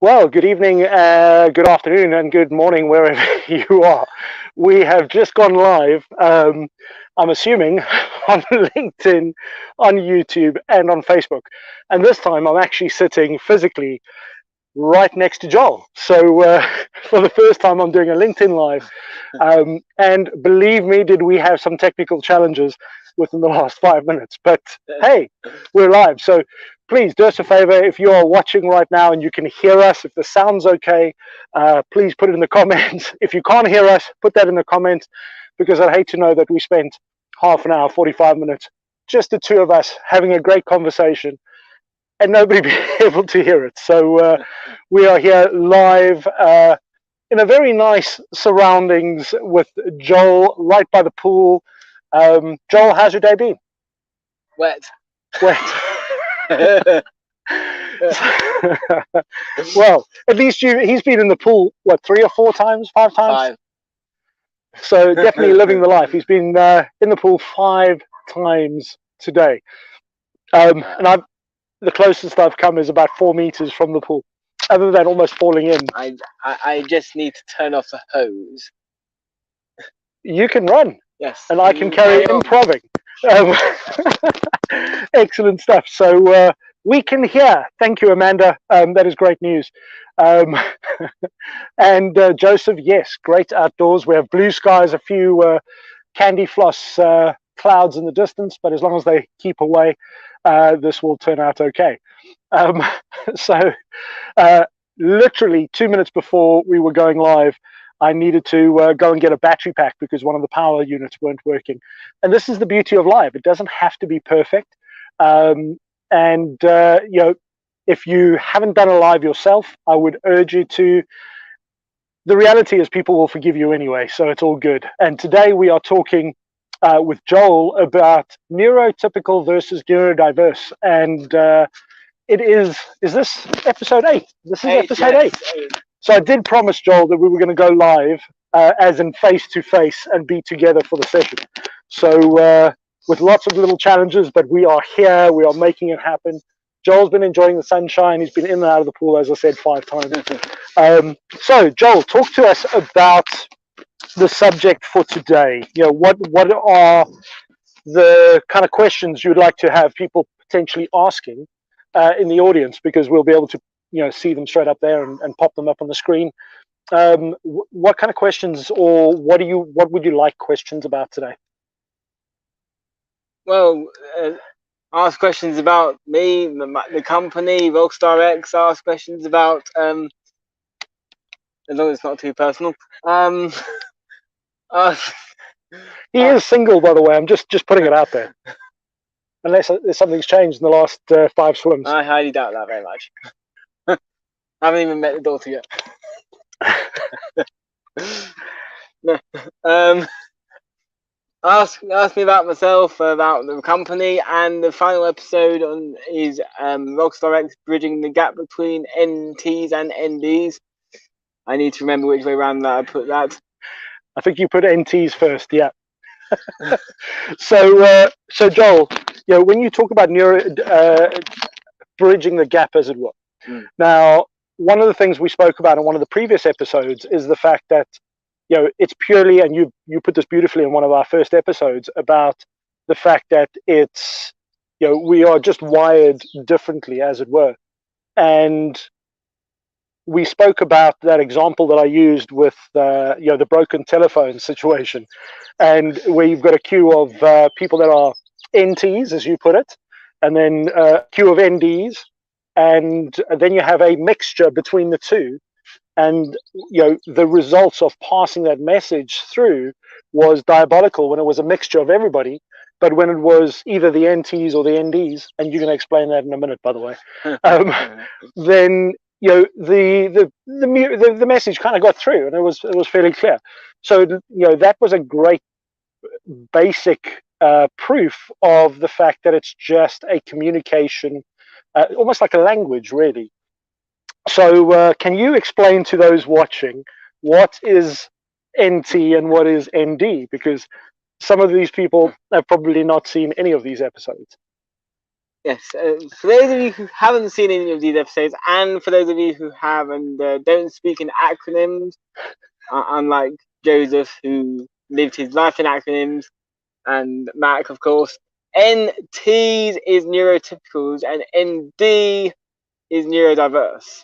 Well, good evening, good afternoon, and good morning, wherever you are. We have just gone live, I'm assuming, on LinkedIn, on YouTube, and on Facebook. And this time I'm actually sitting physically right next to Joel. So for the first time, I'm doing a LinkedIn live. And believe me, did we have some technical challenges within the last 5 minutes. But hey, we're live. So please do us a favor. If you are watching right now and you can hear us, if the sound's okay, please put it in the comments. If you can't hear us, put that in the comments, because I'd hate to know that we spent half an hour, 45 minutes, just the two of us having a great conversation and nobody be able to hear it. So we are here live in a very nice surroundings with Joel right by the pool. Joel, how's your day been? Wet. Well, at least he's been in the pool, what, 3 or 4 times, 5 times? 5. So definitely living the life. He's been in the pool 5 times today. And the closest I've come is about 4 meters from the pool. Other than almost falling in. I just need to turn off the hose. You can run. Yes. And I can carry improving. Excellent stuff. So we can hear. Thank you, Amanda. That is great news. And Joseph, yes, great outdoors. We have blue skies, a few candy floss clouds in the distance, but as long as they keep away, this will turn out okay. So literally 2 minutes before we were going live, I needed to go and get a battery pack because one of the power units weren't working. And this is the beauty of live. It doesn't have to be perfect. You know, if you haven't done a live yourself, I would urge you to. The reality is people will forgive you anyway, so it's all good. And today we are talking with Joel about neurotypical versus neurodiverse. And it is this episode 8? This is episode 8. So I did promise Joel that we were going to go live, as in face-to-face, and be together for the session. So with lots of little challenges, but we are here, we are making it happen. Joel's been enjoying the sunshine. He's been in and out of the pool, as I said, 5 times. So Joel, talk to us about the subject for today. You know, what are the kind of questions you'd like to have people potentially asking in the audience, because we'll be able to, you know, see them straight up there and pop them up on the screen. What kind of questions, or what would you like questions about today? Well, ask questions about me, the company, RockstarX. Ask questions about, as long as it's not too personal. He is single, by the way. I'm just putting it out there. Unless something's changed in the last 5 swims. I highly doubt that very much. I haven't even met the daughter yet. Ask me about myself, about the company, and the final episode is RockstarX bridging the gap between NTs and NDs. I need to remember which way around that I put that. I think you put NTs first, yeah. So Joel, you know, when you talk about bridging the gap, as it were. Now, one of the things we spoke about in one of the previous episodes is the fact that, you know, it's purely, and you put this beautifully in one of our first episodes, about the fact that it's, you know, we are just wired differently, as it were. And we spoke about that example that I used with, you know, the broken telephone situation, and where you've got a queue of people that are NTs, as you put it, and then a queue of NDs, and then you have a mixture between the two. And, you know, the results of passing that message through was diabolical when it was a mixture of everybody. But when it was either the NTs or the NDs, and you're going to explain that in a minute, by the way, then, you know, the message kind of got through, and it was fairly clear. So, you know, that was a great basic proof of the fact that it's just a communication, almost like a language, really. So can you explain to those watching what is NT and what is ND? Because some of these people have probably not seen any of these episodes. Yes, for those of you who haven't seen any of these episodes, and for those of you who have and don't speak in acronyms, unlike Joseph, who lived his life in acronyms, and Mac, of course, NTs is neurotypicals and ND is neurodiverse.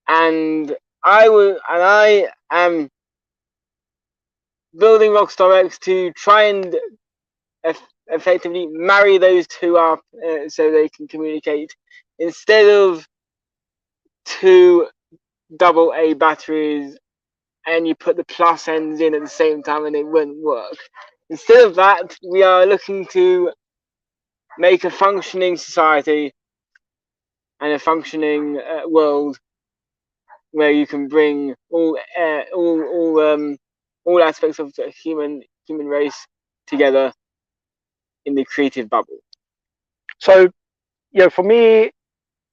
And I am building RockstarX to try and effectively marry those two up so they can communicate instead of two AA batteries and you put the plus ends in at the same time and it wouldn't work. Instead of that, we are looking to make a functioning society and a functioning world where you can bring all aspects of the human race together in the creative bubble. So, for me,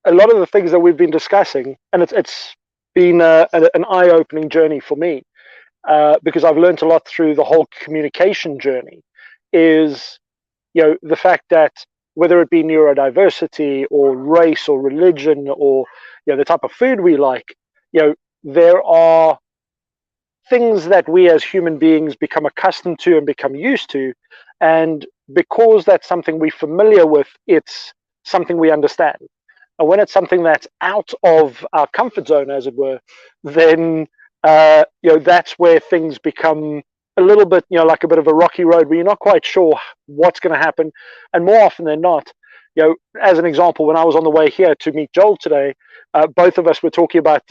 a lot of the things that we've been discussing, and it's been an eye-opening journey for me, because I've learned a lot through the whole communication journey, is the fact that whether it be neurodiversity or race or religion or the type of food we like, there are things that we as human beings become accustomed to and become used to, and because that's something we're familiar with, it's something we understand. And when it's something that's out of our comfort zone, as it were, then that's where things become a little bit, like a bit of a rocky road where you're not quite sure what's going to happen. And more often than not, as an example, when I was on the way here to meet Joel today, both of us were talking about,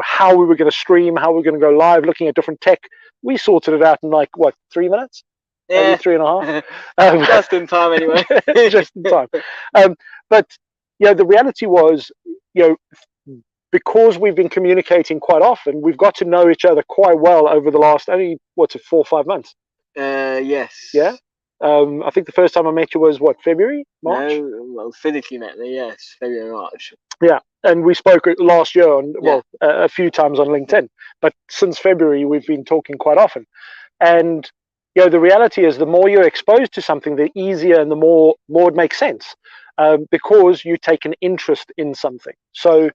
how we were going to stream, how we were going to go live, looking at different tech. We sorted it out in 3 minutes? Yeah. Maybe 3.5. Just in time, anyway. Just in time. But the reality was, because we've been communicating quite often, we've got to know each other quite well over the last 4 or 5 months. Yes. Yeah. I think the first time I met you was February, March? No, well, physically met me, yes, February, March. Yeah, and we spoke last year on a few times on LinkedIn, but since February we've been talking quite often. And the reality is, the more you're exposed to something, the easier and the more it makes sense, because you take an interest in something. So,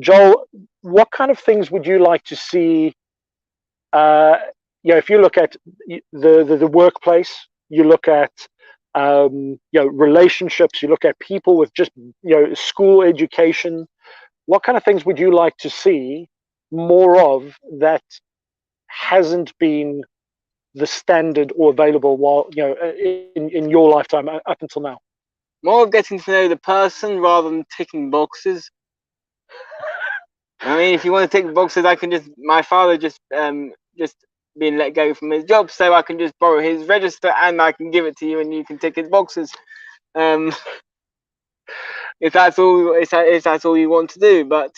Joel, what kind of things would you like to see? If you look at the workplace, you look at relationships, you look at people with just school education. What kind of things would you like to see more of that hasn't been the standard or available while in your lifetime up until now? More of getting to know the person rather than ticking boxes. I mean, if you want to tick boxes, my father just being let go from his job, so I can just borrow his register and I can give it to you and you can tick his boxes. If that's all you want to do, but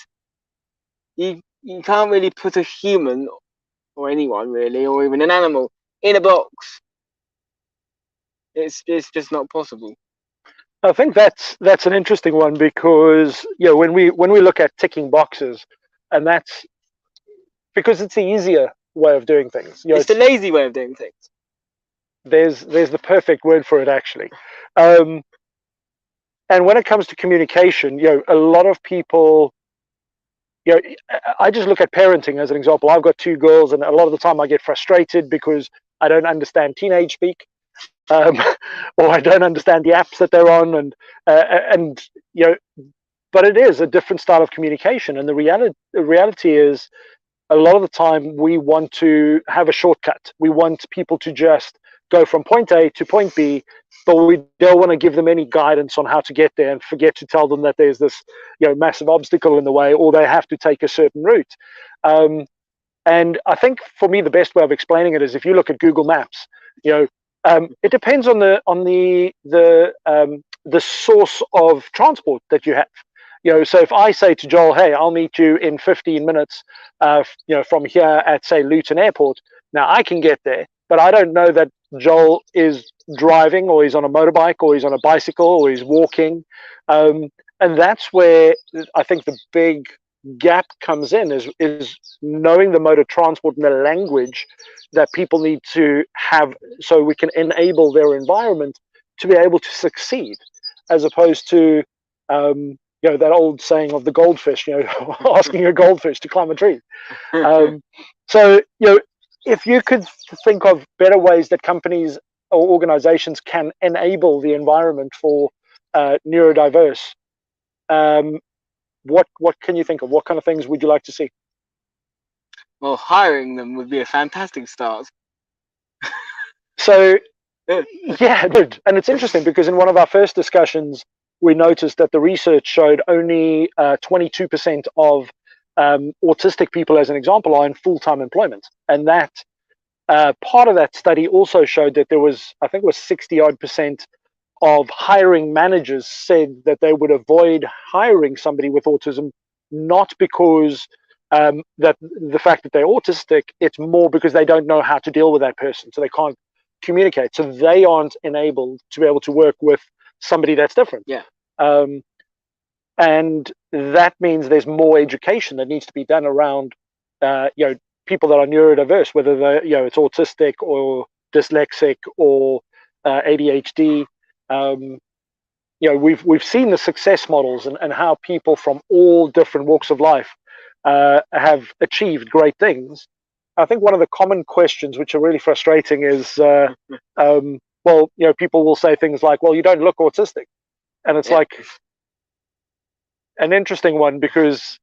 you can't really put a human or anyone really, or even an animal, in a box. It's just not possible. I think that's an interesting one, because when we look at ticking boxes, and that's because it's the easier way of doing things. It's the lazy way of doing things. There's the perfect word for it, actually. And when it comes to communication, a lot of people, I just look at parenting as an example. I've got 2 girls, and a lot of the time I get frustrated because I don't understand teenage speak, or I don't understand the apps that they're on, and but it is a different style of communication. And the reality is, a lot of the time we want to have a shortcut. We want people to just go from point A to point B, but we don't want to give them any guidance on how to get there, and forget to tell them that there's this massive obstacle in the way, or they have to take a certain route. And I think for me the best way of explaining it is, if you look at Google Maps, it depends on the source of transport that you have. So if I say to Joel, hey, I'll meet you in 15 minutes, from here at, say, Luton Airport. Now I can get there, but I don't know that Joel is driving, or he's on a motorbike, or he's on a bicycle, or he's walking. And that's where I think the big gap comes in, is knowing the mode of transport and the language that people need to have, so we can enable their environment to be able to succeed. as opposed to that old saying of the goldfish, asking a goldfish to climb a tree. So if you could think of better ways that companies or organizations can enable the environment for neurodiverse, what can you think of? What kind of things would you like to see? Well, hiring them would be a fantastic start. So yeah, good. And it's interesting because in one of our first discussions, we noticed that the research showed only 22% of autistic people, as an example, are in full-time employment. And that part of that study also showed that there was, I think it was 60-odd% of hiring managers said that they would avoid hiring somebody with autism, not because that the fact that they're autistic, it's more because they don't know how to deal with that person. So they can't communicate. So they aren't enabled to be able to work with somebody that's different. Yeah. And that means there's more education that needs to be done around, people that are neurodiverse, whether they, it's autistic or dyslexic or ADHD. We've seen the success models and how people from all different walks of life have achieved great things. I think one of the common questions, which are really frustrating, is, people will say things like, "Well, you don't look autistic," and it's like an interesting one because,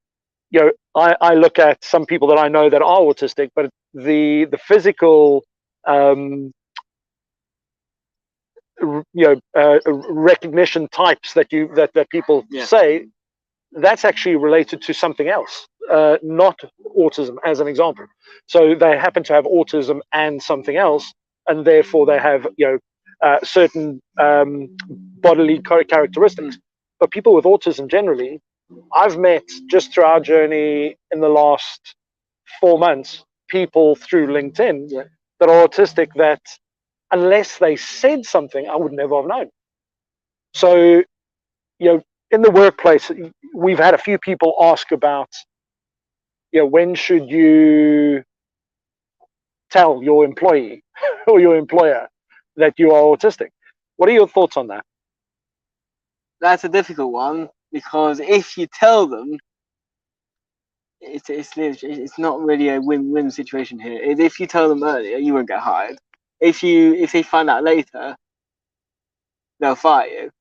I look at some people that I know that are autistic, but the physical, recognition types that people say, that's actually related to something else, not autism, as an example. So they happen to have autism and something else, and therefore they have certain bodily characteristics. But people with autism generally, I've met just through our journey in the last 4 months, people through LinkedIn that are autistic that unless they said something, I would never have known. So, in the workplace, we've had a few people ask about, when should you tell your employee or your employer that you are autistic? What are your thoughts on that? That's a difficult one because if you tell them, it's not really a win-win situation here. If you tell them earlier, you won't get hired. If they find out later, they'll fire you.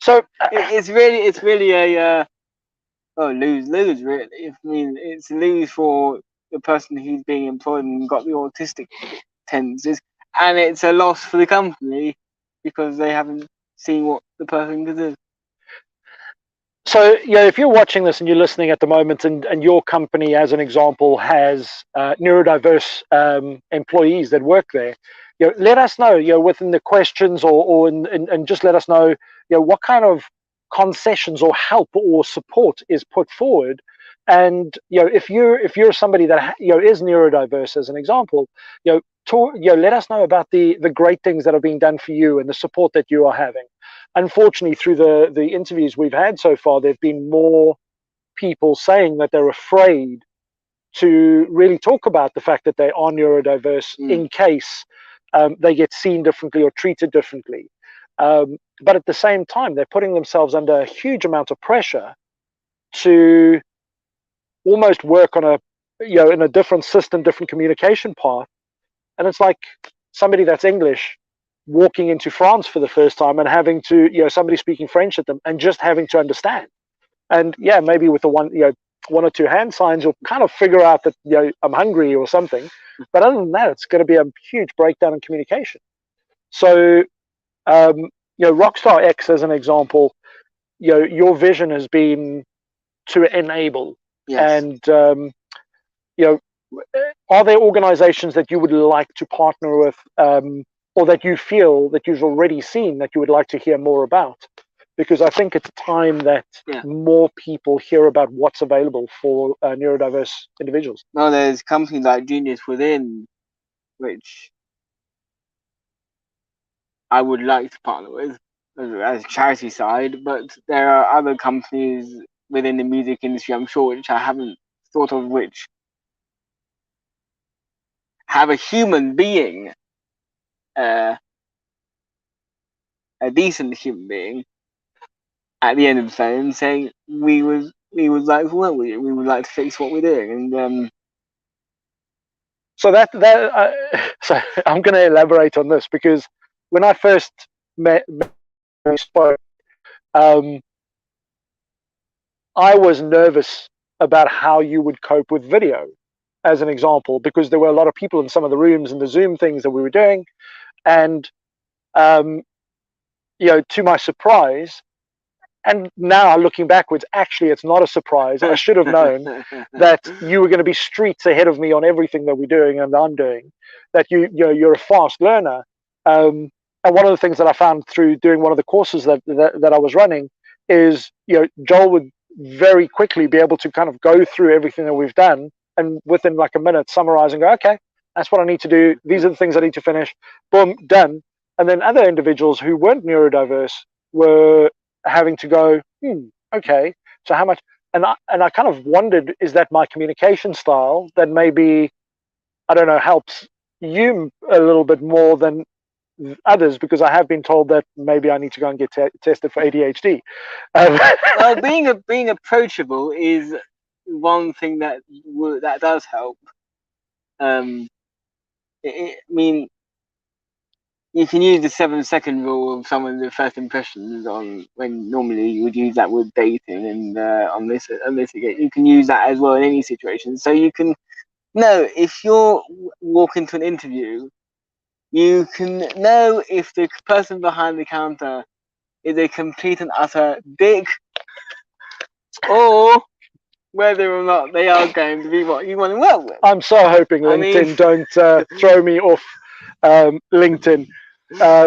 So it's really a lose really. I mean, it's a lose for the person who's being employed and got the autistic tendencies, and it's a loss for the company because they haven't seen what the person can do. So, if you're watching this and you're listening at the moment, and your company, as an example, has neurodiverse employees that work there, let us know, within the questions and just let us know, what kind of concessions or help or support is put forward. And, if you're somebody that, is neurodiverse, as an example, let us know about the great things that are being done for you and the support that you are having. Unfortunately, through the interviews we've had so far, there have been more people saying that they're afraid to really talk about the fact that they are neurodiverse in case they get seen differently or treated differently. But at the same time, they're putting themselves under a huge amount of pressure to almost work on in a different system, different communication path. And it's like somebody that's English walking into France for the first time and having to, somebody speaking French at them and just having to understand. And maybe with the one or two hand signs, you'll kind of figure out that, I'm hungry or something. But other than that, it's going to be a huge breakdown in communication. So, RockstarX, as an example, your vision has been to enable. And, are there organizations that you would like to partner with, or that you feel that you've already seen that you would like to hear more about? Because I think it's time that more people hear about what's available for neurodiverse individuals. Well, there's companies like Genius Within, which I would like to partner with as a charity side, but there are other companies within the music industry, I'm sure, which I haven't thought of, which have a human being a decent human being at the end of the phone saying we would like to work with you, we would like to fix what we're doing, and so so I'm going to elaborate on this, because when I first met and spoke, I was nervous about how you would cope with video, as an example, because there were a lot of people in some of the rooms and the Zoom things that we were doing, and to my surprise, and now looking backwards, actually, it's not a surprise. I should have known that you were going to be streets ahead of me on everything that we're doing and I'm doing. That you're a fast learner. And one of the things that I found through doing one of the courses that I was running is, Joel would very quickly be able to kind of go through everything that we've done, and within like a minute summarize and go, okay, that's what I need to do. These are the things I need to finish. Boom, done. And then other individuals who weren't neurodiverse were having to go, okay, so how much? And I kind of wondered, is that my communication style that maybe, I don't know, helps you a little bit more than others, because I have been told that maybe I need to go and get tested for ADHD. Well, being approachable is one thing that does help. I mean, you can use the 7-second rule of someone's first impressions on when normally you would use that with dating, and on this you can use that as well in any situation. So you can know if you're walking to an interview, you can know if the person behind the counter is a complete and utter dick, or whether or not they are going to be what you want to work with. I'm so hoping LinkedIn don't throw me off LinkedIn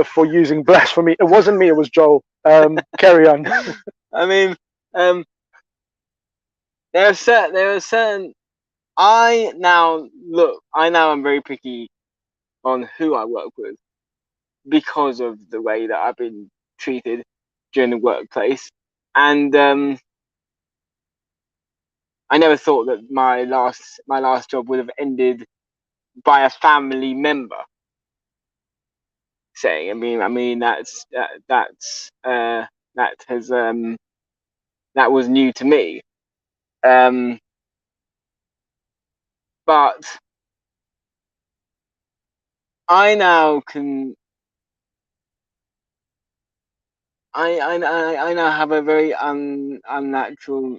for using blasphemy. It wasn't me, it was Joel. Carry on. I mean, there are certain. I now am very picky on who I work with because of the way that I've been treated during the workplace, and I never thought that my last job would have ended by a family member saying. I mean that was new to me. But I now can. I now have a very unnatural,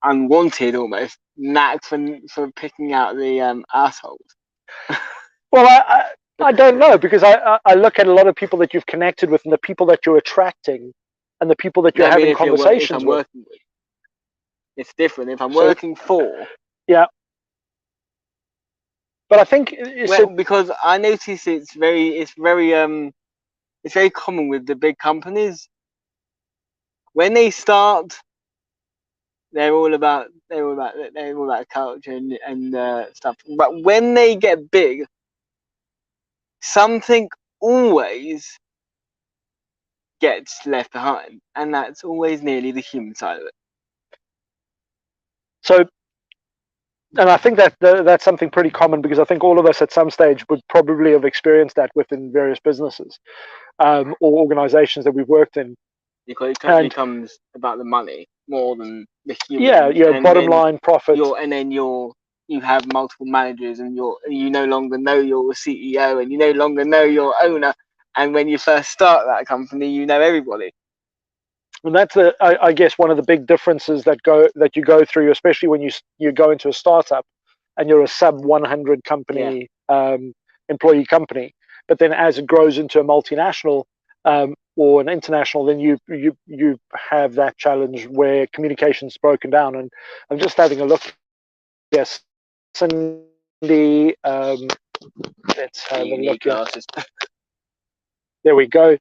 unwanted almost knack for picking out the assholes. Well, I don't know, because I look at a lot of people that you've connected with, and the people that you're attracting, and the people that you're having conversations with. It's different if I'm working for. Yeah. But I think because I notice it's very common with the big companies. When they start, they're all about culture and stuff. But when they get big, something always gets left behind, and that's always nearly the human side of it. So, and I think that that's something pretty common, because I think all of us at some stage would probably have experienced that within various businesses or organizations that we've worked in. Because it totally becomes about the money more than the human. Yeah, your bottom line profit. And then you have multiple managers, and you no longer know your CEO, and you no longer know your owner. And when you first start that company, you know everybody. And that's I guess one of the big differences that you go through, especially when you go into a startup and you're a sub 100 company, employee company. But then as it grows into a multinational or an international, then you have that challenge where communication's broken down. And I'm just having a look. Yes, Cindy. Let's have a look. There we go.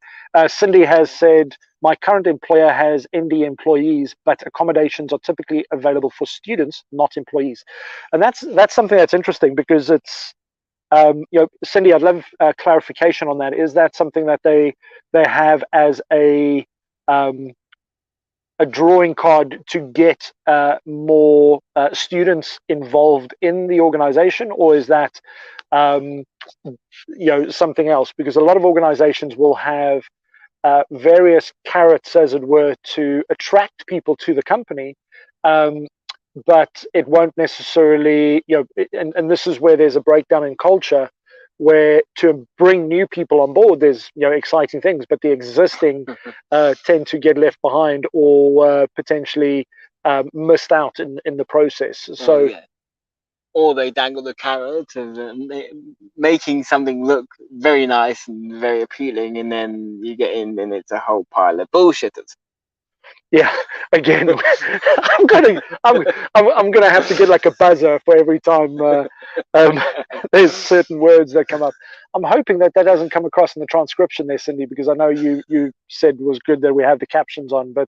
Cindy has said, my current employer has ND employees, but accommodations are typically available for students, not employees. And that's something that's interesting, because it's, Cindy, I'd love clarification on that. Is that something that they have as a drawing card to get more students involved in the organization, or is that something else? Because a lot of organizations will have various carrots, as it were, to attract people to the company. But it won't necessarily, and this is where there's a breakdown in culture, where to bring new people on board, there's exciting things, but the existing tend to get left behind or potentially missed out in the process. So, yeah. Or they dangle the carrot of making something look very nice and very appealing, and then you get in and it's a whole pile of bullshitters. Yeah, again, I'm gonna have to get like a buzzer for every time there's certain words that come up. I'm hoping that doesn't come across in the transcription there, Cindy, because I know you said it was good that we have the captions on, but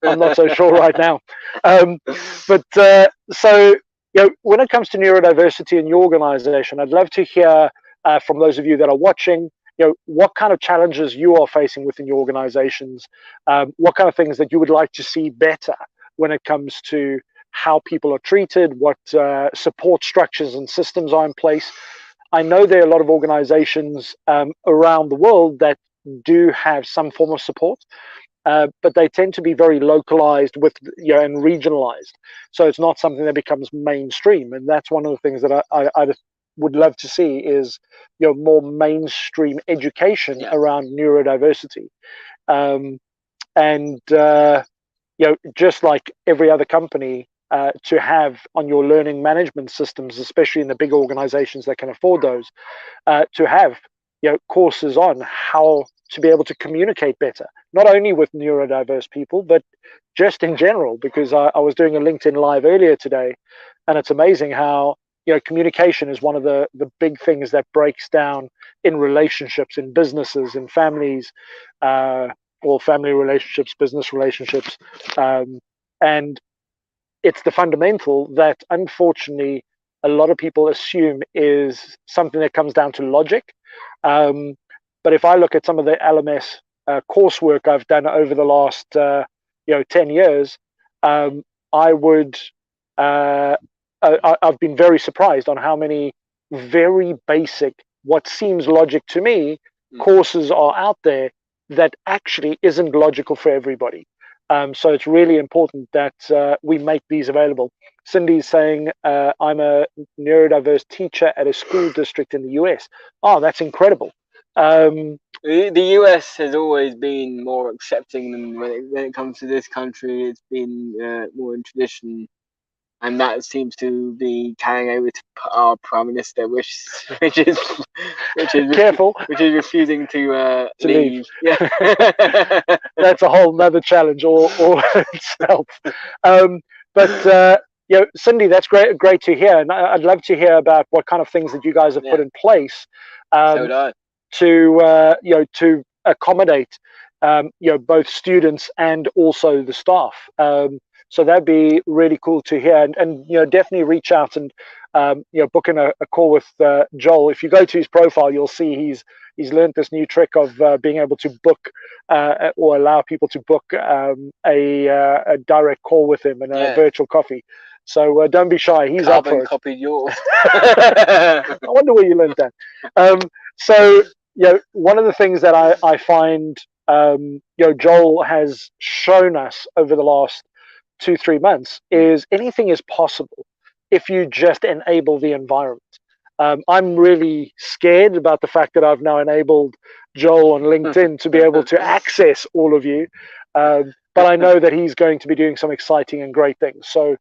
I'm not so sure right now. So when it comes to neurodiversity in your organization, I'd love to hear from those of you that are watching, what kind of challenges you are facing within your organizations, what kind of things that you would like to see better when it comes to how people are treated, what support structures and systems are in place. I know there are a lot of organizations around the world that do have some form of support, but they tend to be very localized and regionalized. So it's not something that becomes mainstream, and that's one of the things that I would love to see is more mainstream education around neurodiversity, and just like every other company, to have on your learning management systems, especially in the big organizations that can afford those, to have courses on how to be able to communicate better, not only with neurodiverse people, but just in general. Because I was doing a LinkedIn Live earlier today, and it's amazing how communication is one of the big things that breaks down in relationships, in businesses, in families, or family relationships, business relationships, and it's the fundamental that unfortunately a lot of people assume is something that comes down to logic. But if I look at some of the LMS coursework I've done over the last 10 years, I would I've been very surprised on how many very basic, what seems logic to me, courses are out there that actually isn't logical for everybody. So it's really important that we make these available. Cindy's saying, I'm a neurodiverse teacher at a school district in the US. Oh, that's incredible. The US has always been more accepting than when it comes to this country. It's been more in tradition, and that seems to be carrying over to our Prime Minister, which is careful, which is refusing to leave. Yeah, that's a whole nother challenge all itself. But Cindy, that's great to hear, and I'd love to hear about what kind of things that you guys have put in place to accommodate both students and also the staff. So that'd be really cool to hear, and definitely reach out and book in a call with Joel. If you go to his profile, you'll see he's learned this new trick of being able to book or allow people to book a direct call with him and a virtual coffee. So don't be shy. He's up for it. Copied yours. I wonder where you learned that. So one of the things that I find Joel has shown us over the last 2-3 months is anything is possible if you just enable the environment. I'm really scared about the fact that I've now enabled Joel on LinkedIn to be able to access all of you, but I know that he's going to be doing some exciting and great things. So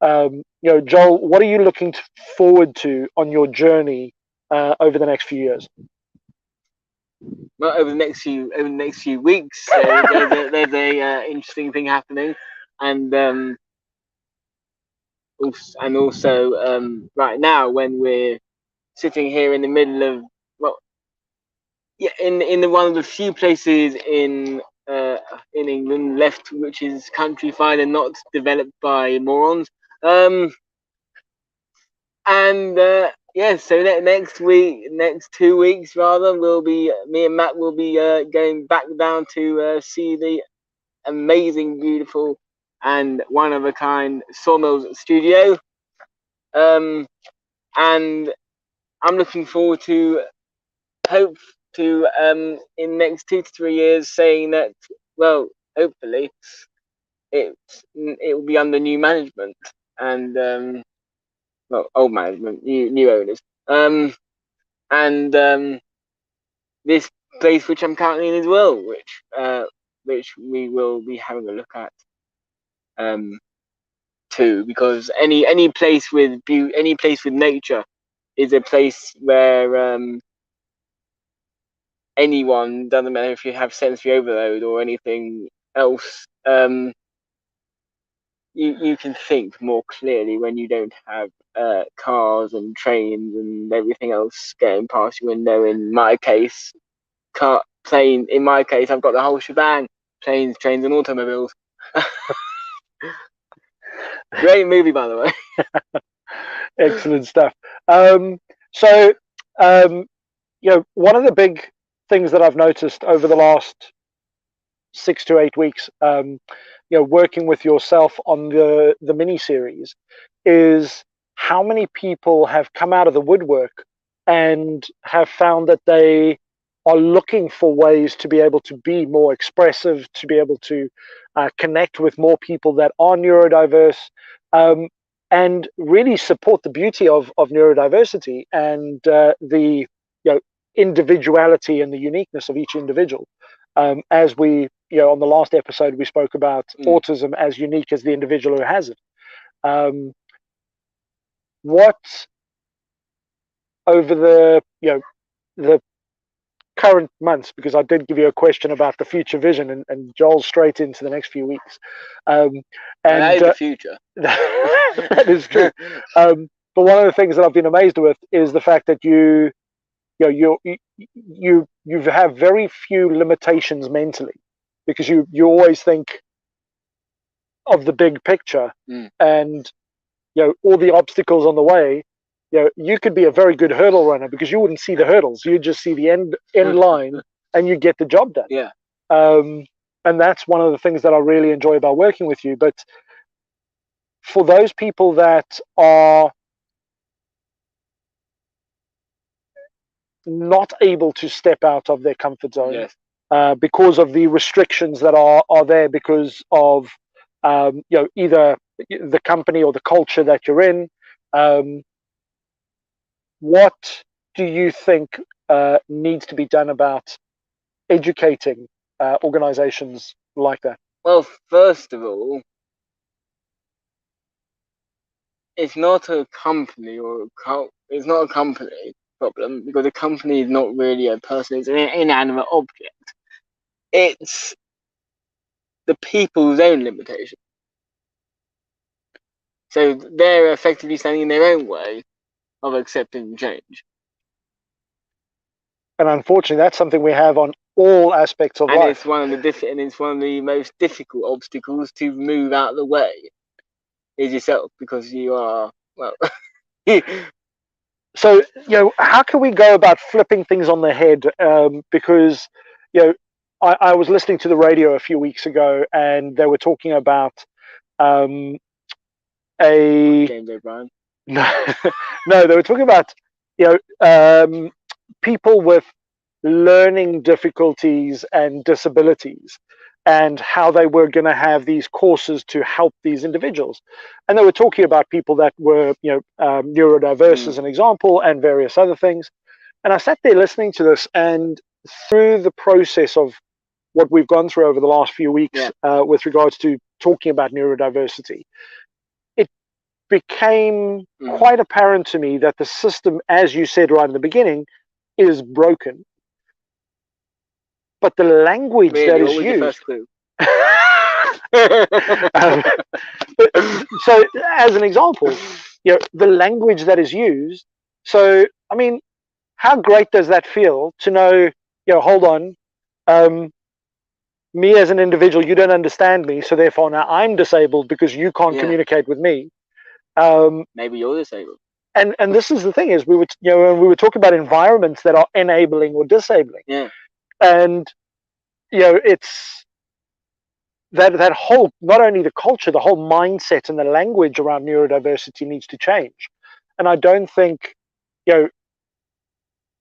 Joel, what are you looking forward to on your journey over the next few years? Well, over the next few weeks, there's a interesting thing happening, and also right now when we're sitting here in the middle of in one of the few places in England left which is countrified and not developed by morons, so next 2 weeks rather, me and Matt will be going back down to see the amazing, beautiful, and one of a kind Sawmills studio, and I'm looking forward to to in the next 2 to 3 years, saying that, well, hopefully it will be under new management and well, old management, new owners, and this place which I'm currently in as well, which we will be having a look at too, because any place with beauty, any place with nature is a place where anyone, doesn't matter if you have sensory overload or anything else, you can think more clearly when you don't have cars and trains and everything else getting past your window. In my case, plane. In my case, I've got the whole shebang: planes, trains, and automobiles. Great movie, by the way. Excellent stuff. You know, one of the big things that I've noticed over the last 6 to 8 weeks, you know, working with yourself on the miniseries, is how many people have come out of the woodwork and have found that they are looking for ways to be able to be more expressive, to be able to connect with more people that are neurodiverse, and really support the beauty of neurodiversity and the, you know, individuality and the uniqueness of each individual. As we, you know, on the last episode, we spoke about autism as unique as the individual who has it. What over the, you know, the current months, because I did give you a question about the future vision, and Joel's straight into the next few weeks. And that is the future. That is true. But one of the things that I've been amazed with is the fact that you have very few limitations mentally, because you always think of the big picture, and, you know, all the obstacles on the way. You know, you could be a very good hurdle runner because you wouldn't see the hurdles. You just see the end line and you get the job done. Yeah. And that's one of the things that I really enjoy about working with you. But for those people that are not able to step out of their comfort zone, yes, because of the restrictions that are there because of you know, either the company or the culture that you're in, what do you think needs to be done about educating organizations like that? Well, first of all, it's not a company it's not a company problem, because a company is not really a person; it's an inanimate object. It's the people's own limitation. So they're effectively standing in their own way of accepting change. And unfortunately, that's something we have on all aspects of life. It's one of the most difficult obstacles to move out of the way is yourself, because you are, well. So, you know, how can we go about flipping things on the head? Because, you know, I was listening to the radio a few weeks ago, and they were talking about James O'Brien. No, they were talking about, you know, people with learning difficulties and disabilities, and how they were going to have these courses to help these individuals. And they were talking about people that were, you know, neurodiverse as an example, and various other things. And I sat there listening to this, and through the process of what we've gone through over the last few weeks, with regards to talking about neurodiversity, it became quite apparent to me that the system, as you said right in the beginning, is broken. But the language that is used. So, as an example, you know, the language that is used. So, I mean, how great does that feel to know, you know, hold on, me as an individual, you don't understand me, so therefore now I'm disabled because you can't communicate with me. Maybe you're disabled. And this is the thing, is we were talking about environments that are enabling or disabling. Yeah. And, you know, it's that whole, not only the culture, the whole mindset and the language around neurodiversity needs to change. And I don't think, you know,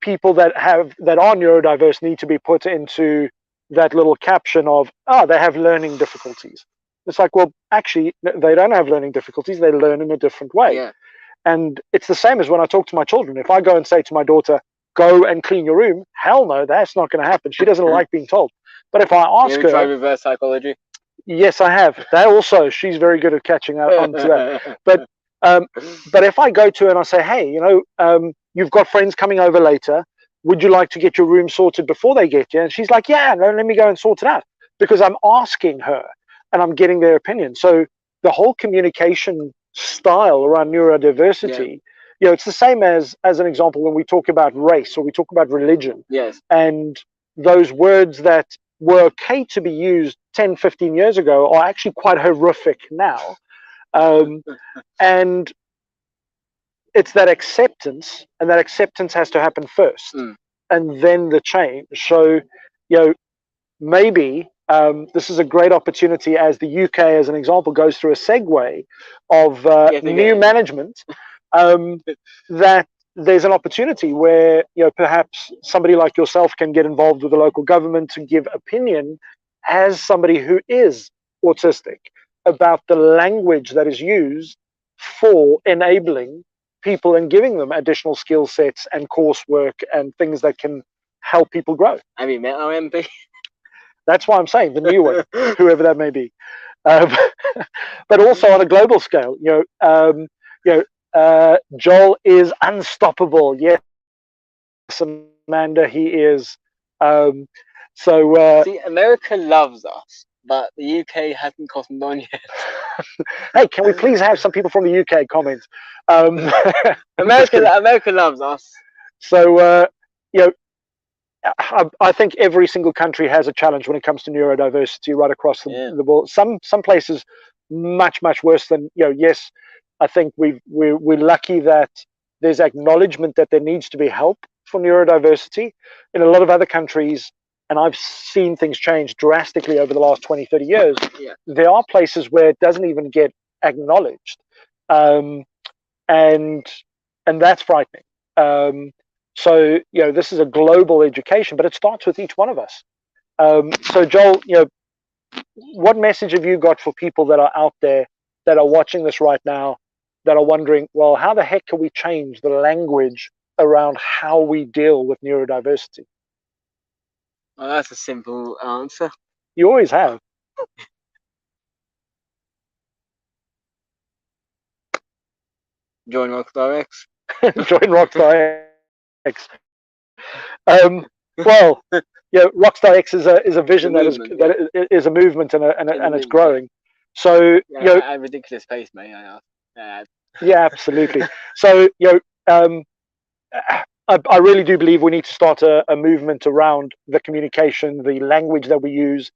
people that are neurodiverse need to be put into that little caption of, they have learning difficulties. It's like, well, actually, they don't have learning difficulties. They learn in a different way. Yeah. And it's the same as when I talk to my children. If I go and say to my daughter, go and clean your room, hell no, that's not going to happen. She doesn't like being told. But if I ask her... try reverse psychology? Yes, I have. She's very good at catching on to that. But if I go to her and I say, hey, you've got friends coming over later, would you like to get your room sorted before they get here? And she's like, yeah, no, let me go and sort it out. Because I'm asking her and I'm getting their opinion. So the whole communication style around neurodiversity, it's the same as an example when we talk about race or we talk about religion. Yes. And those words that were okay to be used 10, 15 years ago are actually quite horrific now. And it's that acceptance, and that acceptance has to happen first, and then the change. So, maybe this is a great opportunity as the UK, as an example, goes through a segue of new management, that there's an opportunity where, perhaps somebody like yourself can get involved with the local government to give opinion as somebody who is autistic about the language that is used for enabling people and giving them additional skill sets and coursework and things that can help people grow. Have you met our MP? That's why I'm saying the new one, whoever that may be. But also on a global scale, Joel is unstoppable. Yes, Amanda, he is. See, America loves us, but the UK hasn't cottoned on yet. Hey, can we please have some people from the UK comment? America loves us. So, I think every single country has a challenge when it comes to neurodiversity right across the world. Some places much worse than yes. I think we're lucky that there's acknowledgement that there needs to be help for neurodiversity. In a lot of other countries, and I've seen things change drastically over the last 20, 30 years, there are places where it doesn't even get acknowledged. And that's frightening. So, this is a global education, but it starts with each one of us. So, Joel, what message have you got for people that are out there that are watching this right now, that are wondering, well, how the heck can we change the language around how we deal with neurodiversity? Well, that's a simple answer. You always have. Join RockstarX. Join RockstarX. Well, RockstarX is a vision that is a movement and it's growing. So at a ridiculous pace, may I ask? Yeah, absolutely. So I really do believe we need to start a movement around the communication, the language that we use,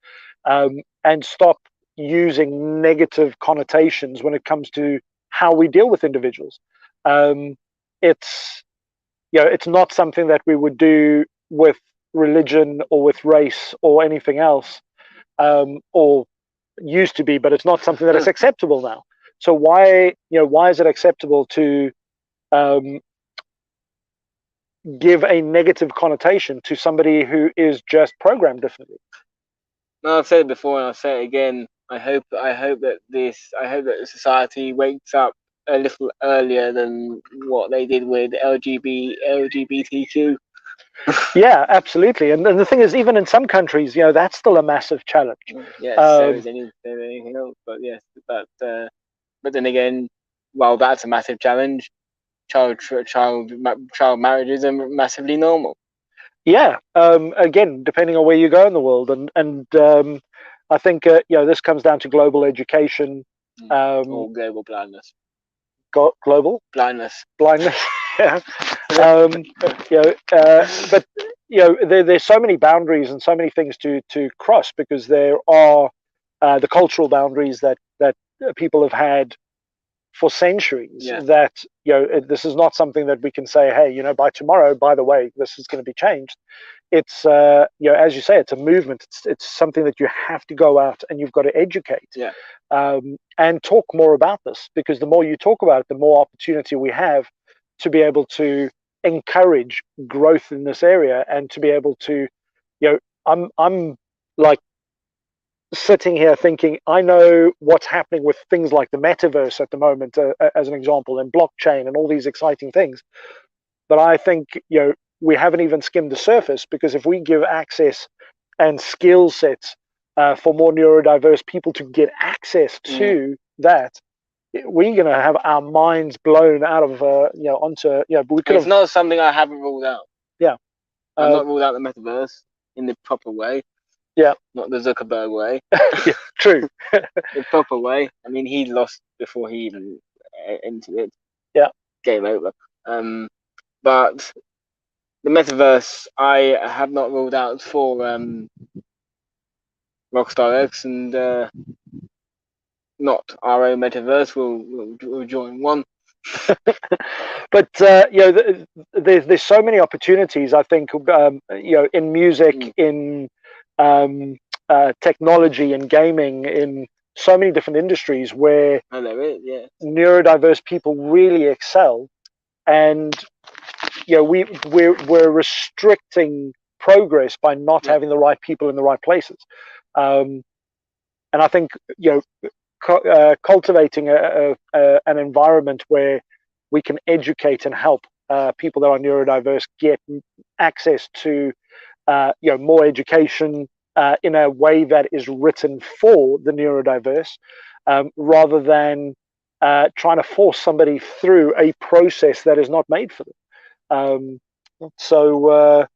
and stop using negative connotations when it comes to how we deal with individuals. It's not something that we would do with religion or with race or anything else, or used to be, but it's not something that is acceptable now. So why is it acceptable to give a negative connotation to somebody who is just programmed differently? No, I've said it before and I'll say it again. I hope that society wakes up a little earlier than what they did with LGBTQ. Yeah, absolutely. And the thing is, even in some countries, that's still a massive challenge. Yes, so is anything else. But yes, but then again, while that's a massive challenge, child marriages are massively normal. Yeah. Again, depending on where you go in the world, and I think this comes down to global education. Or global blindness. Global blindness. Yeah. But there's so many boundaries and so many things to cross, because there are the cultural boundaries that people have had for centuries. That this is not something that we can say, hey, by tomorrow, by the way, this is going to be changed. It's as you say, it's a movement. It's something that you have to go out and you've got to educate, and talk more about this, because the more you talk about it, the more opportunity we have to be able to encourage growth in this area, and to be able to, I'm like sitting here thinking, I know what's happening with things like the metaverse at the moment, as an example, and blockchain and all these exciting things. But I think, we haven't even skimmed the surface, because if we give access and skill sets for more neurodiverse people to get access to that, we're going to have our minds blown out of, onto, but we could It's not something I haven't ruled out. Yeah. I've not ruled out the metaverse in the proper way. Yeah. Not the Zuckerberg way. Yeah, true. The proper way. I mean, he lost before he even entered it. Yeah. Game over. But the metaverse, I have not ruled out for RockstarX, and not our own metaverse. We'll join one. But there's so many opportunities, I think, in music, in technology, in gaming, in so many different industries where neurodiverse people really excel, and we're restricting progress by not having the right people in the right places, and I think cultivating an environment where we can educate and help people that are neurodiverse get access to more education in a way that is written for the neurodiverse, rather than trying to force somebody through a process that is not made for them. So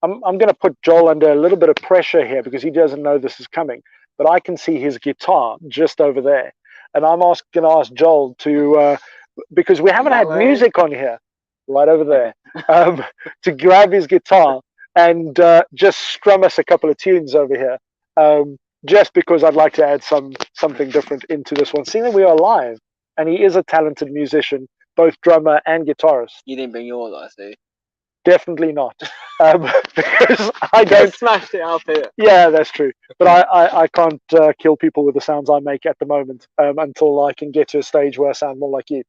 I'm going to put Joel under a little bit of pressure here, because he doesn't know this is coming. But I can see his guitar just over there, and I'm going to ask Joel to, because we haven't had music on here, right over there, to grab his guitar and just strum us a couple of tunes over here, just because I'd like to add something different into this one, seeing that we are live, and he is a talented musician, both drummer and guitarist. You didn't bring yours, I see. Definitely not, because I don't smashed it up here. Yeah, that's true. But I can't kill people with the sounds I make at the moment, until I can get to a stage where I sound more like you.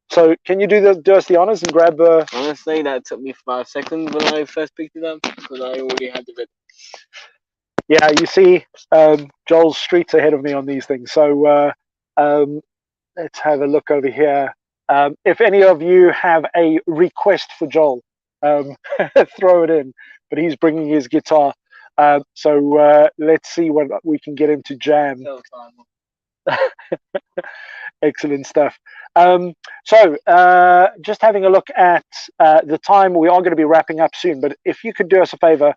So can you do us the honors and grab? Honestly, that took me 5 seconds when I first picked it up, because I already had the bit. Yeah, you see, Joel's streets ahead of me on these things. So let's have a look over here. If any of you have a request for Joel, throw it in. But he's bringing his guitar, so let's see what we can get him to jam. Excellent stuff. So just having a look at the time, we are going to be wrapping up soon, but if you could do us a favor,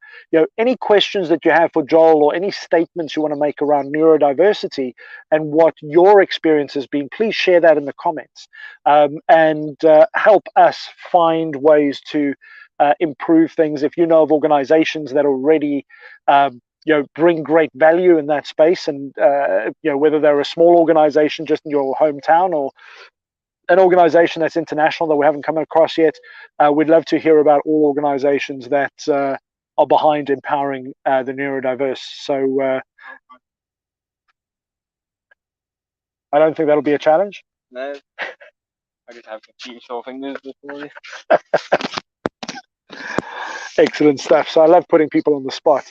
any questions that you have for Joel, or any statements you want to make around neurodiversity and what your experience has been, please share that in the comments, and help us find ways to improve things. If you know of organizations that already bring great value in that space, and whether they're a small organization just in your hometown, or an organization that's international that we haven't come across yet, we'd love to hear about all organizations that are behind empowering the neurodiverse. So I don't think that'll be a challenge. No, I just have a few sore fingers this morning. Excellent stuff. So I love putting people on the spot.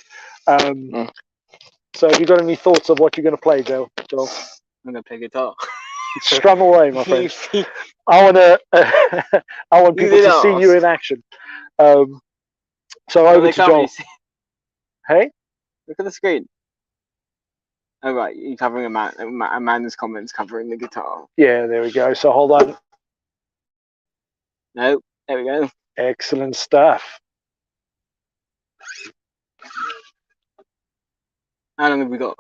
So have you got any thoughts of what you're going to play, Joel? I'm going to play guitar. Strum away, my friend. I want people to see you in action. So over to Joel. Hey? Look at the screen. Oh, right. You're covering a man's comments covering the guitar. Yeah, there we go. So hold on. No, there we go. Excellent stuff. How long have we got?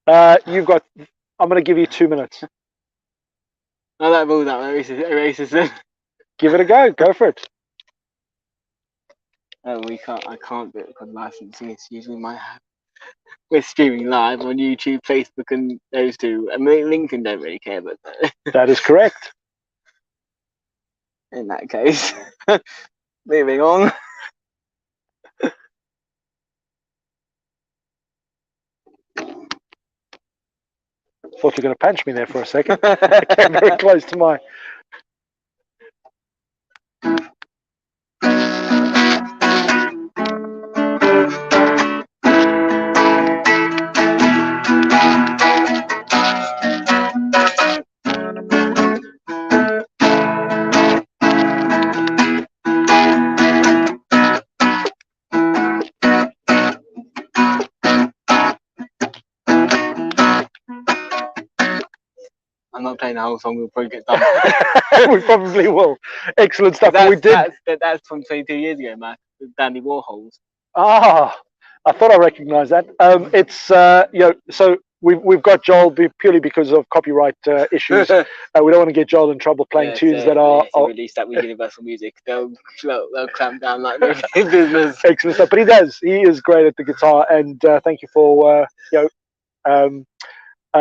I'm going to give you 2 minutes. Oh, that rules out. Erases them. Give it a go. Go for it. Oh, I can't do it because licensing issues we might have. We're streaming live on YouTube, Facebook, and those two. I mean, LinkedIn don't really care, but that is correct. In that case, moving on. Thought you were going to punch me there for a second. I came very close to my. I'm not playing the whole song. We'll probably get done. We probably will. Excellent stuff. That's from 22 years ago, man. Dandy Warhols. Ah, I thought I recognised that. It's so we've got Joel purely because of copyright issues. We don't want to get Joel in trouble playing tunes that are released that with Universal Music. They'll clamp down like no business. Excellent stuff. But he does. He is great at the guitar, and thank you for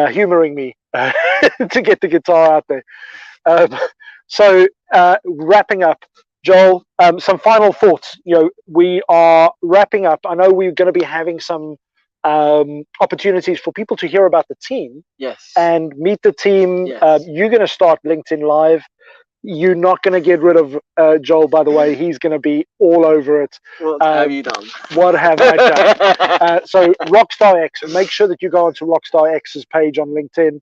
humouring me to get the guitar out there. So wrapping up, Joel, some final thoughts. We are wrapping up. I know we're going to be having some opportunities for people to hear about the team. Yes. And meet the team. Yes. You're going to start LinkedIn Live. You're not going to get rid of Joel, by the way. He's going to be all over it. What have you done? What have I done? So RockstarX, make sure that you go onto RockstarX's page on LinkedIn.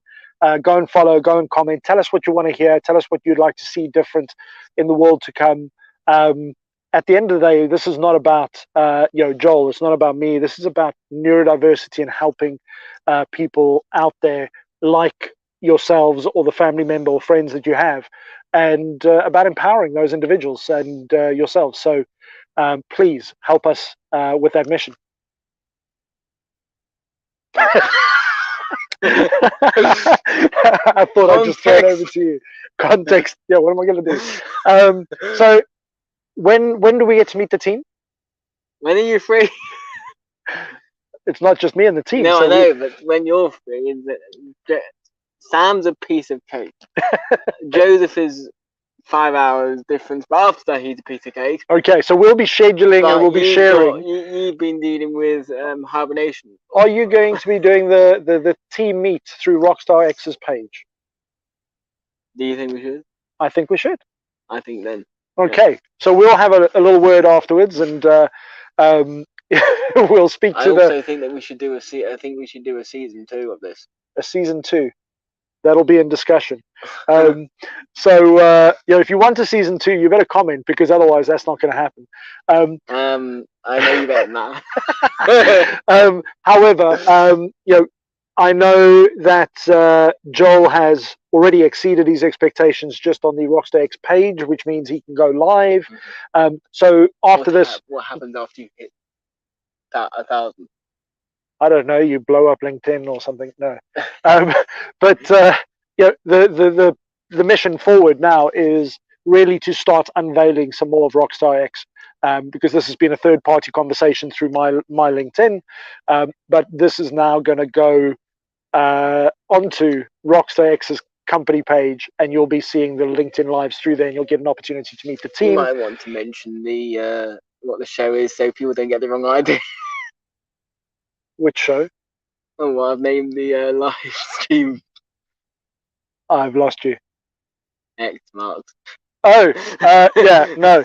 Go and follow, go and comment. Tell us what you want to hear. Tell us what you'd like to see different in the world to come. At the end of the day, this is not about Joel. It's not about me. This is about neurodiversity and helping people out there like yourselves or the family member or friends that you have, and about empowering those individuals and yourselves. So please help us with that mission. I thought I'd just throw it over to you. Context. Yeah, what am I going to do? So when do we get to meet the team? When are you free? It's not just me and the team. No, so I know, but when you're free, Sam's a piece of cake. Joseph is 5 hours difference, but after he's a piece of cake. Okay, so we'll be scheduling and we'll be sharing. You've been dealing with hibernation. Are you going to be doing the team meet through RockstarX's page? Do you think we should? I think we should. I think then. Okay, so we'll have a little word afterwards, and we'll speak to I also think that we should do I think we should do a season 2 of this. A season 2. That'll be in discussion. So if you want a season 2, you better comment, because otherwise that's not going to happen. I know you better not. However, I know that Joel has already exceeded his expectations just on the RockstarX page, which means he can go live. So after this, what happens after you hit 1,000? I don't know. You blow up LinkedIn or something. No, but the mission forward now is really to start unveiling some more of RockstarX, because this has been a third-party conversation through my LinkedIn, but this is now going to go onto RockstarX's company page, and you'll be seeing the LinkedIn lives through there, and you'll get an opportunity to meet the team. You might want to mention what the show is, so people don't get the wrong idea. Which show? Oh, well, I've named the live stream. I've lost you. X marks. Oh, yeah, no.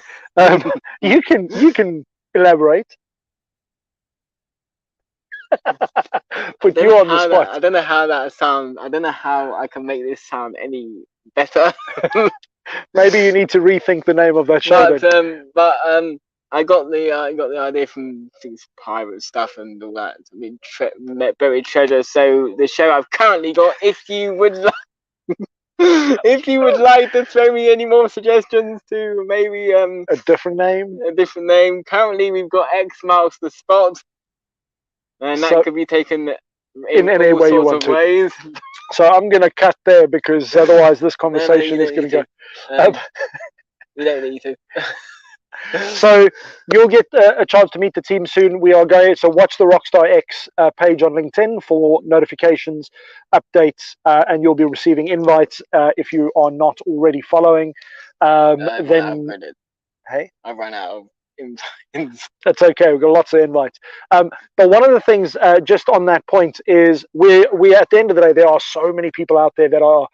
You can elaborate. Put you on the spot. I don't know how that sounds. I don't know how I can make this sound any better. Maybe you need to rethink the name of that show. But I got the idea from things pirate stuff and all that. I mean, buried treasure. So the show I've currently got. If you would like to throw me any more suggestions to maybe a different name. Currently, we've got X marks the spot, and that could be taken in any way you want to. Ways. So I'm going to cut there, because otherwise this conversation is going to go. You don't need to. So you'll get a chance to meet the team soon. We are going, so watch the RockstarX page on LinkedIn for notifications, updates, and you'll be receiving invites if you are not already following. Then, hey, I ran out of invites. That's okay. We've got lots of invites. But one of the things, just on that point, is we at the end of the day, there are so many people out there that are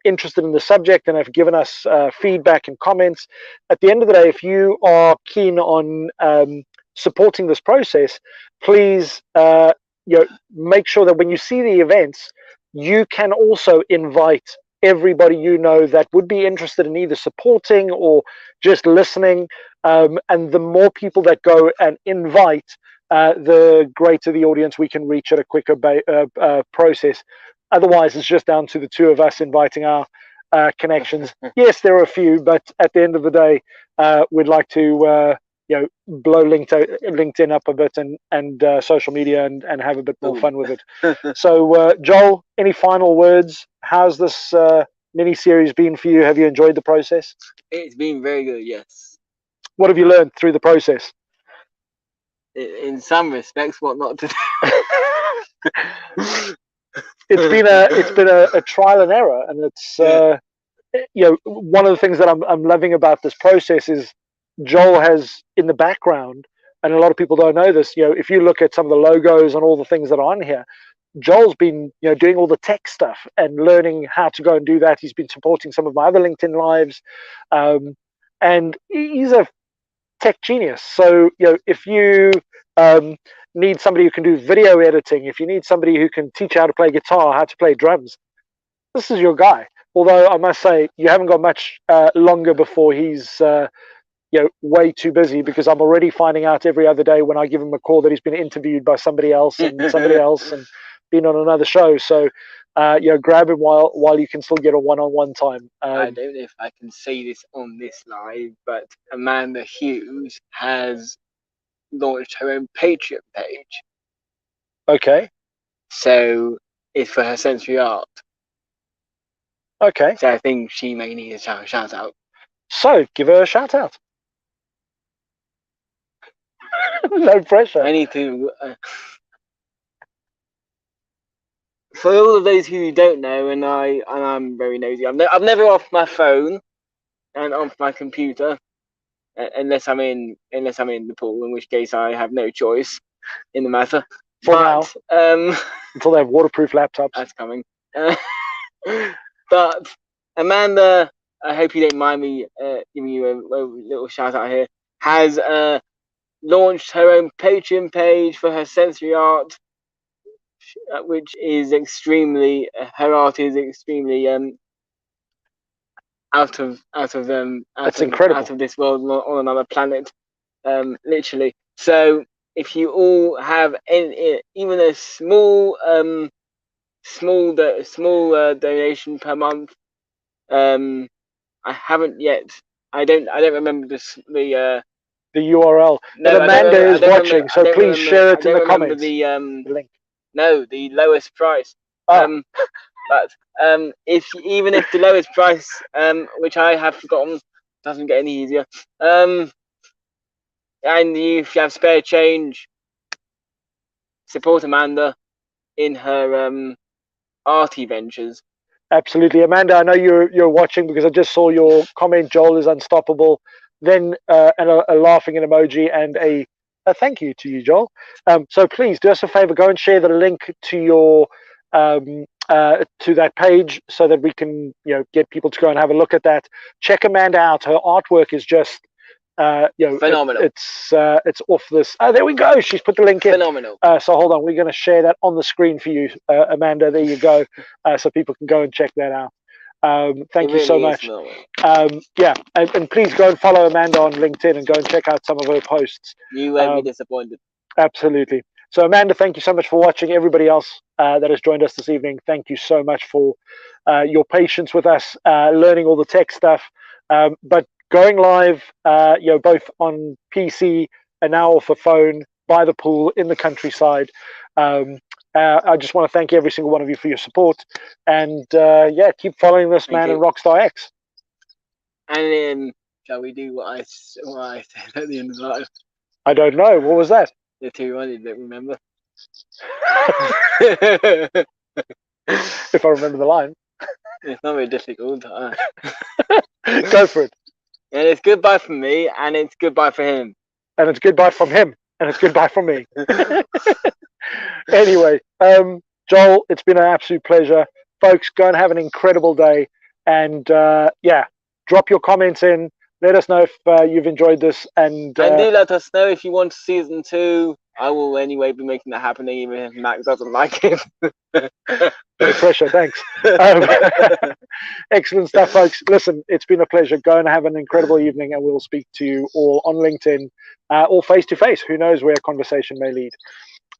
interested in the subject and have given us feedback and comments. At the end of the day, if you are keen on supporting this process, please make sure that when you see the events, you can also invite everybody you know that would be interested in either supporting or just listening. And the more people that go and invite, the greater the audience we can reach at a quicker process. Otherwise, it's just down to the two of us inviting our connections. Yes, there are a few, but at the end of the day, we'd like to blow LinkedIn up a bit and social media and have a bit more fun with it. So, Joel, any final words? How's this mini series been for you? Have you enjoyed the process? It's been very good, yes. What have you learned through the process? In some respects, what not to do. It's been a trial and error, and it's one of the things that I'm loving about this process is Joel has in the background, and a lot of people don't know this. If you look at some of the logos and all the things that are on here, Joel's been doing all the tech stuff and learning how to go and do that. He's been supporting some of my other LinkedIn lives, and he's a tech genius. So if you need somebody who can do video editing, if you need somebody who can teach you how to play guitar, how to play drums, this is your guy. Although I must say, you haven't got much longer before he's way too busy, because I'm already finding out every other day when I give him a call that he's been interviewed by somebody else and been on another show. So grab him while you can still get a one-on-one time. I don't know if I can say this on this live, but Amanda Hughes has launched her own Patreon page. Okay. So it's for her sensory art. Okay. So I think she may need a shout out. So give her a shout out. No pressure. I need to. For all of those who don't know, and I'm very nosy. I've never off my phone and off my computer unless I'm in the pool, in which case I have no choice in the matter. Now, until they have waterproof laptops. That's coming. But Amanda, I hope you don't mind me giving you a little shout out here, has launched her own Patreon page for her sensory art, which is extremely, her art is extremely out of this world, on another planet, literally. So if you all have even a small donation per month, I haven't yet. I don't remember the URL. No, but Amanda is watching, so please share it in the comments. The link. No, the lowest price. Oh. But if the lowest price, which I have forgotten, doesn't get any easier, and if you have spare change, support Amanda in her arty ventures. Absolutely, Amanda. I know you're watching, because I just saw your comment. Joel is unstoppable. Then and a laughing emoji and a thank you to you, Joel. So please do us a favor, go and share the link to your to that page, so that we can get people to go and have a look at that. Check Amanda out. Her artwork is just phenomenal. It's off this. Oh, there we go. She's put the link in. Phenomenal. So hold on, we're going to share that on the screen for you, Amanda. There you go. So people can go and check that out. Thank you so much. And please go and follow Amanda on LinkedIn and go and check out some of her posts. You won't be disappointed. Absolutely. So Amanda, thank you so much for watching. Everybody else that has joined us this evening, thank you so much for your patience with us, learning all the tech stuff, but going live, both on PC and now off a phone, by the pool, in the countryside. I just want to thank every single one of you for your support, and keep following this man in RockstarX. And shall we do what I said at the end of the live? I don't know. What was that? The two I didn't remember. If I remember the line. It's not very difficult. Go for it. And it's goodbye from me, and it's goodbye for him. And it's goodbye from him, and it's goodbye from me. Anyway, Joel, it's been an absolute pleasure. Folks, go and have an incredible day. And drop your comments in. Let us know if you've enjoyed this. And do let us know if you want season 2. I will anyway be making that happen, even if Mac doesn't like it. No pressure, thanks. Excellent stuff, folks. Listen, it's been a pleasure. Go and have an incredible evening, and we'll speak to you all on LinkedIn or face-to-face. Who knows where a conversation may lead.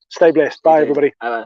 Stay blessed. Bye, everybody. Bye.